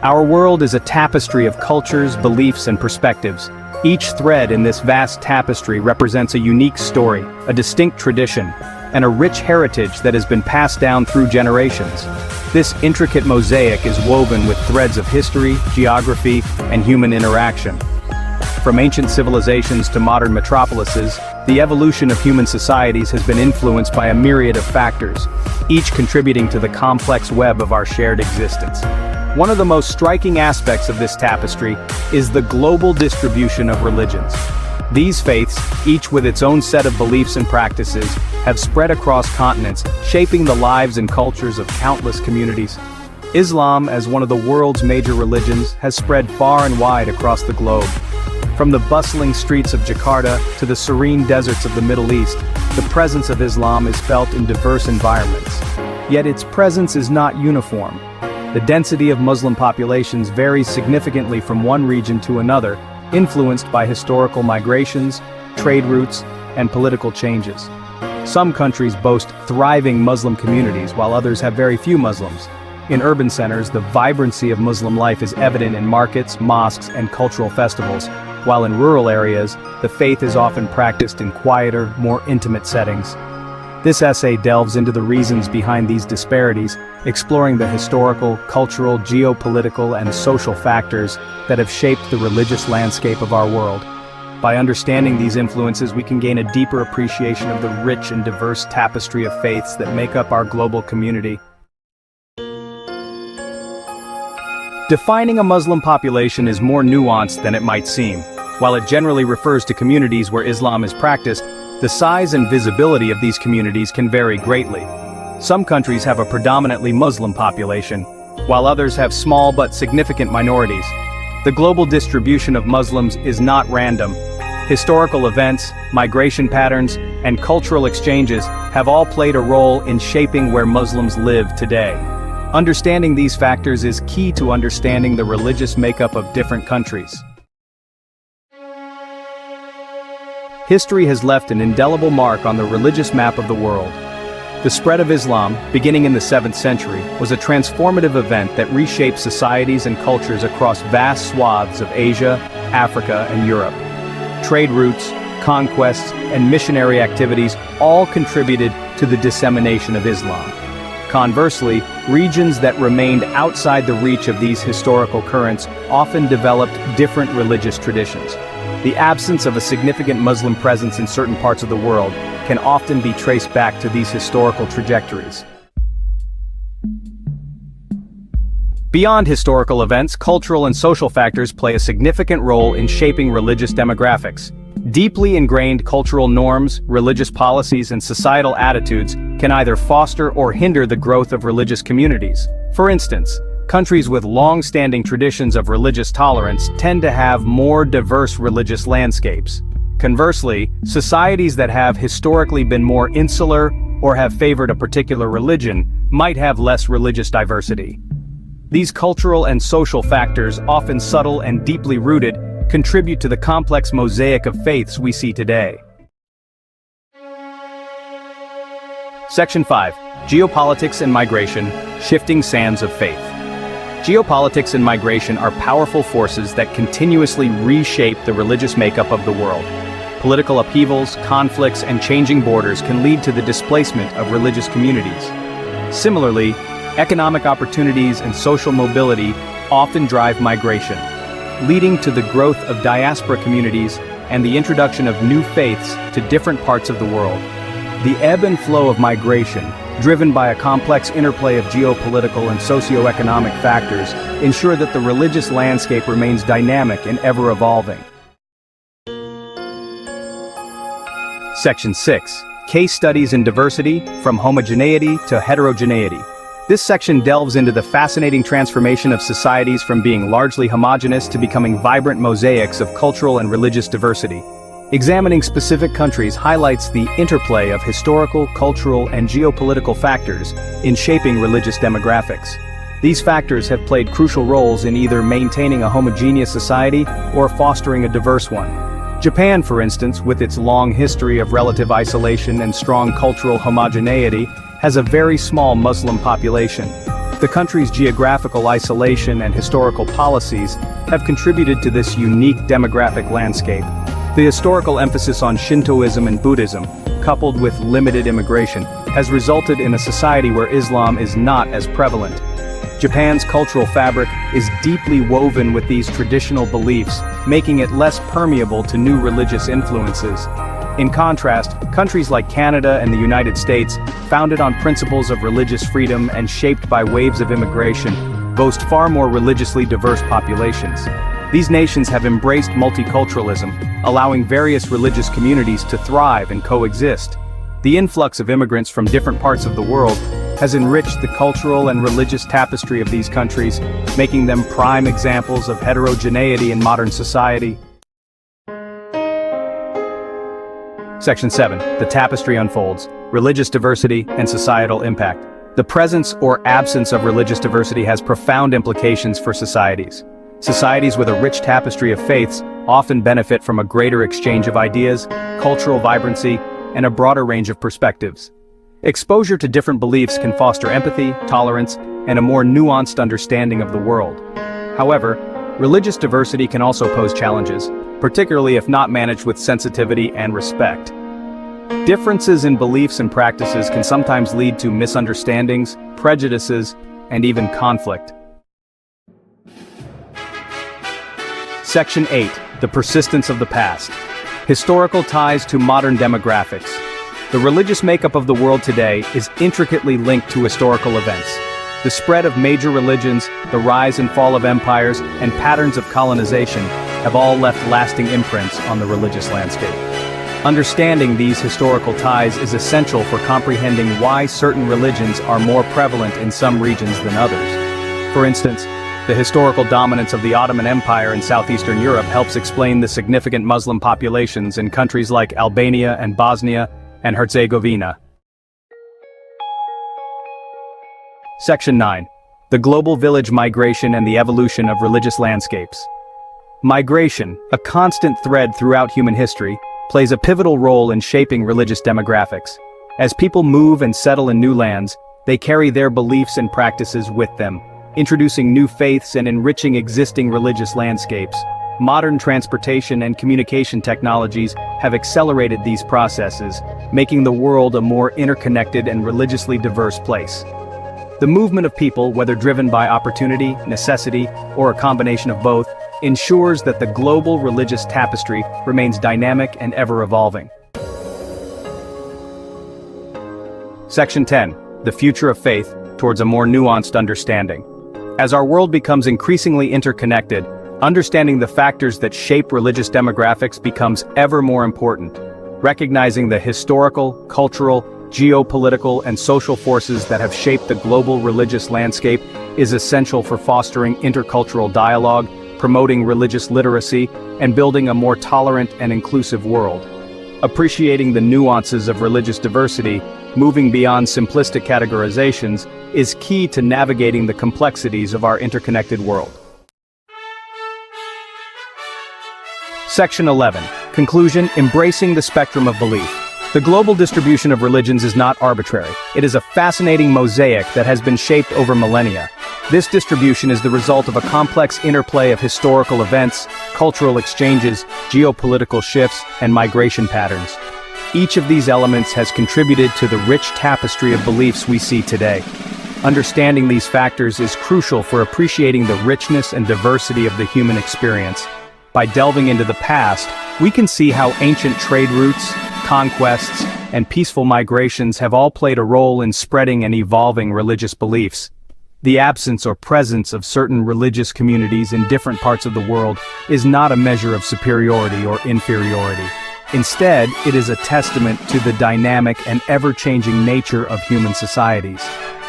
Our world is a tapestry of cultures, beliefs, and perspectives. Each thread in this vast tapestry represents a unique story, a distinct tradition, and a rich heritage that has been passed down through generations. This intricate mosaic is woven with threads of history, geography, and human interaction. From ancient civilizations to modern metropolises, the evolution of human societies has been influenced by a myriad of factors, each contributing to the complex web of our shared existence. One of the most striking aspects of this tapestry is the global distribution of religions. These faiths, each with its own set of beliefs and practices, have spread across continents, shaping the lives and cultures of countless communities. Islam, as one of the world's major religions, has spread far and wide across the globe. From the bustling streets of Jakarta to the serene deserts of the Middle East, the presence of Islam is felt in diverse environments. Yet its presence is not uniform. The density of Muslim populations varies significantly from one region to another, influenced by historical migrations, trade routes, and political changes. Some countries boast thriving Muslim communities while others have very few Muslims. In urban centers, the vibrancy of Muslim life is evident in markets, mosques, and cultural festivals, while in rural areas, the faith is often practiced in quieter, more intimate settings. This essay delves into the reasons behind these disparities, exploring the historical, cultural, geopolitical, and social factors that have shaped the religious landscape of our world. By understanding these influences, we can gain a deeper appreciation of the rich and diverse tapestry of faiths that make up our global community. Defining a Muslim population is more nuanced than it might seem. While it generally refers to communities where Islam is practiced, the size and visibility of these communities can vary greatly. Some countries have a predominantly Muslim population, while others have small but significant minorities. The global distribution of Muslims is not random. Historical events, migration patterns, and cultural exchanges have all played a role in shaping where Muslims live today. Understanding these factors is key to understanding the religious makeup of different countries. History has left an indelible mark on the religious map of the world. The spread of Islam, beginning in the 7th century, was a transformative event that reshaped societies and cultures across vast swaths of Asia, Africa, and Europe. Trade routes, conquests, and missionary activities all contributed to the dissemination of Islam. Conversely, regions that remained outside the reach of these historical currents often developed different religious traditions. The absence of a significant Muslim presence in certain parts of the world can often be traced back to these historical trajectories. Beyond historical events, cultural and social factors play a significant role in shaping religious demographics. Deeply ingrained cultural norms, religious policies, and societal attitudes can either foster or hinder the growth of religious communities. For instance, countries with long-standing traditions of religious tolerance tend to have more diverse religious landscapes. Conversely, societies that have historically been more insular or have favored a particular religion might have less religious diversity. These cultural and social factors, often subtle and deeply rooted, contribute to the complex mosaic of faiths we see today. Section 5. Geopolitics and Migration, Shifting Sands of Faith. Geopolitics and migration are powerful forces that continuously reshape the religious makeup of the world. Political upheavals, conflicts, and changing borders can lead to the displacement of religious communities. Similarly, economic opportunities and social mobility often drive migration, leading to the growth of diaspora communities and the introduction of new faiths to different parts of the world. The ebb and flow of migration, driven by a complex interplay of geopolitical and socio-economic factors, ensure that the religious landscape remains dynamic and ever-evolving. Section 6. Case Studies in Diversity, From Homogeneity to Heterogeneity. This section delves into the fascinating transformation of societies from being largely homogeneous to becoming vibrant mosaics of cultural and religious diversity. Examining specific countries highlights the interplay of historical, cultural, and geopolitical factors in shaping religious demographics. These factors have played crucial roles in either maintaining a homogeneous society or fostering a diverse one. Japan, for instance, with its long history of relative isolation and strong cultural homogeneity, has a very small Muslim population. The country's geographical isolation and historical policies have contributed to this unique demographic landscape. The historical emphasis on Shintoism and Buddhism, coupled with limited immigration, has resulted in a society where Islam is not as prevalent. Japan's cultural fabric is deeply woven with these traditional beliefs, making it less permeable to new religious influences. In contrast, countries like Canada and the United States, founded on principles of religious freedom and shaped by waves of immigration, boast far more religiously diverse populations. These nations have embraced multiculturalism, allowing various religious communities to thrive and coexist. The influx of immigrants from different parts of the world has enriched the cultural and religious tapestry of these countries, making them prime examples of heterogeneity in modern society. Section 7. The tapestry unfolds: religious diversity and societal impact. The presence or absence of religious diversity has profound implications for societies. Societies with a rich tapestry of faiths often benefit from a greater exchange of ideas, cultural vibrancy, and a broader range of perspectives. Exposure to different beliefs can foster empathy, tolerance, and a more nuanced understanding of the world. However, religious diversity can also pose challenges, particularly if not managed with sensitivity and respect. Differences in beliefs and practices can sometimes lead to misunderstandings, prejudices, and even conflict. Section 8. The persistence of the past. Historical ties to modern demographics. The religious makeup of the world today is intricately linked to historical events. The spread of major religions, the rise and fall of empires, and patterns of colonization have all left lasting imprints on the religious landscape. Understanding these historical ties is essential for comprehending why certain religions are more prevalent in some regions than others. For instance, the historical dominance of the Ottoman Empire in southeastern Europe helps explain the significant Muslim populations in countries like Albania and Bosnia and Herzegovina. Section 9. The global village migration and the evolution of religious landscapes. Migration, a constant thread throughout human history, plays a pivotal role in shaping religious demographics. As people move and settle in new lands, they carry their beliefs and practices with them, introducing new faiths and enriching existing religious landscapes. Modern transportation and communication technologies have accelerated these processes, making the world a more interconnected and religiously diverse place. The movement of people, whether driven by opportunity, necessity, or a combination of both, ensures that the global religious tapestry remains dynamic and ever-evolving. Section 10. The future of faith towards a more nuanced understanding. As our world becomes increasingly interconnected, understanding the factors that shape religious demographics becomes ever more important. Recognizing the historical, cultural, geopolitical, and social forces that have shaped the global religious landscape is essential for fostering intercultural dialogue, promoting religious literacy, and building a more tolerant and inclusive world. Appreciating the nuances of religious diversity, moving beyond simplistic categorizations, is key to navigating the complexities of our interconnected world. Section 11. Conclusion: embracing the spectrum of belief. The global distribution of religions is not arbitrary. It is a fascinating mosaic that has been shaped over millennia. This distribution is the result of a complex interplay of historical events, cultural exchanges, geopolitical shifts, and migration patterns. Each of these elements has contributed to the rich tapestry of beliefs we see today. Understanding these factors is crucial for appreciating the richness and diversity of the human experience. By delving into the past, we can see how ancient trade routes, conquests, and peaceful migrations have all played a role in spreading and evolving religious beliefs. The absence or presence of certain religious communities in different parts of the world is not a measure of superiority or inferiority. Instead, it is a testament to the dynamic and ever-changing nature of human societies.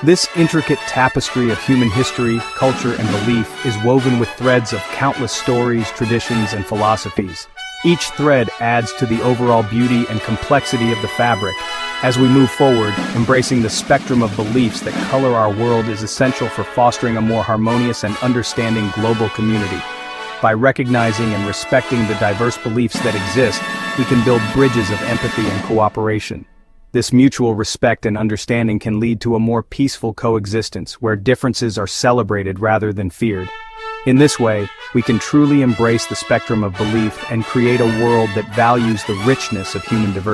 This intricate tapestry of human history, culture, and belief is woven with threads of countless stories, traditions, and philosophies. Each thread adds to the overall beauty and complexity of the fabric. As we move forward, embracing the spectrum of beliefs that color our world is essential for fostering a more harmonious and understanding global community. By recognizing and respecting the diverse beliefs that exist, we can build bridges of empathy and cooperation. This mutual respect and understanding can lead to a more peaceful coexistence where differences are celebrated rather than feared. In this way, we can truly embrace the spectrum of belief and create a world that values the richness of human diversity.